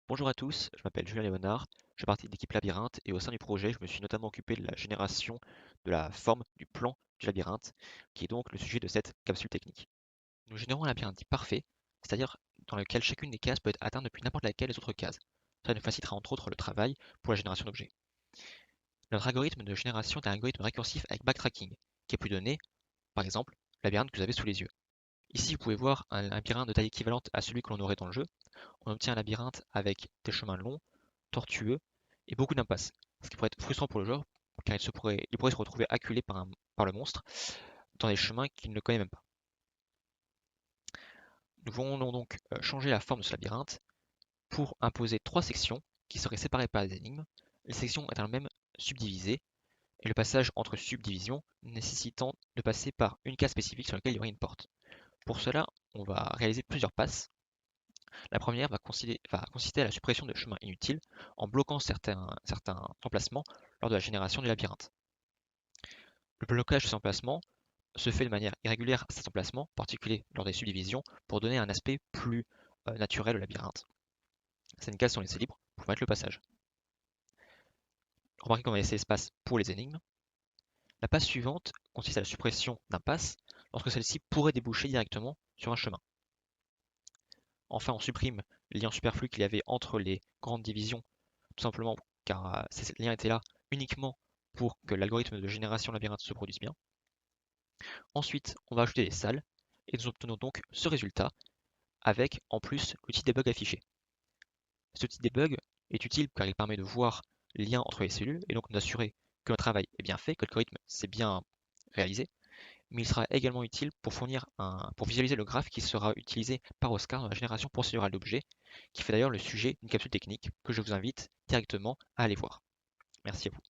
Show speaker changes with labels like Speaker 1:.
Speaker 1: Bonjour à tous, je m'appelle Julien Léonard, je fais partie de l'équipe Labyrinthe et au sein du projet, je me suis notamment occupé de la génération de la forme du plan du labyrinthe, qui est donc le sujet de cette capsule technique. Nous générons un labyrinthe dit parfait, c'est-à-dire dans lequel chacune des cases peut être atteinte depuis n'importe laquelle des autres cases. Ça nous facilitera entre autres le travail pour la génération d'objets. Notre algorithme de génération est un algorithme récursif avec backtracking, qui a pu donner, par exemple, le labyrinthe que vous avez sous les yeux. Ici, vous pouvez voir un labyrinthe de taille équivalente à celui que l'on aurait dans le jeu. On obtient un labyrinthe avec des chemins longs, tortueux et beaucoup d'impasses. Ce qui pourrait être frustrant pour le joueur, car il pourrait se retrouver acculé par le monstre dans des chemins qu'il ne connaît même pas. Nous voulons donc changer la forme de ce labyrinthe pour imposer trois sections qui seraient séparées par des énigmes, les sections étant elles-mêmes subdivisées, et le passage entre subdivisions nécessitant de passer par une case spécifique sur laquelle il y aurait une porte. Pour cela, on va réaliser plusieurs passes. La première va consister à la suppression de chemins inutiles en bloquant certains emplacements lors de la génération du labyrinthe. Le blocage de ces emplacements se fait de manière irrégulière à cet emplacement, en particulier lors des subdivisions, pour donner un aspect plus naturel au labyrinthe. Ces cases sont laissées libres pour permettre le passage. Remarquez qu'on va laisser l'espace pour les énigmes. La passe suivante consiste à la suppression d'impasses lorsque celle-ci pourrait déboucher directement sur un chemin. Enfin, on supprime les liens superflus qu'il y avait entre les grandes divisions, tout simplement car ces liens étaient là uniquement pour que l'algorithme de génération labyrinthe se produise bien. Ensuite, on va ajouter les salles, et nous obtenons donc ce résultat avec en plus l'outil debug affiché. Cet outil debug est utile car il permet de voir les liens entre les cellules et donc d'assurer que notre travail est bien fait, que l'algorithme s'est bien réalisé, mais il sera également utile pour visualiser le graphe qui sera utilisé par Oscar dans la génération procédurale d'objets, qui fait d'ailleurs le sujet d'une capsule technique que je vous invite directement à aller voir. Merci à vous.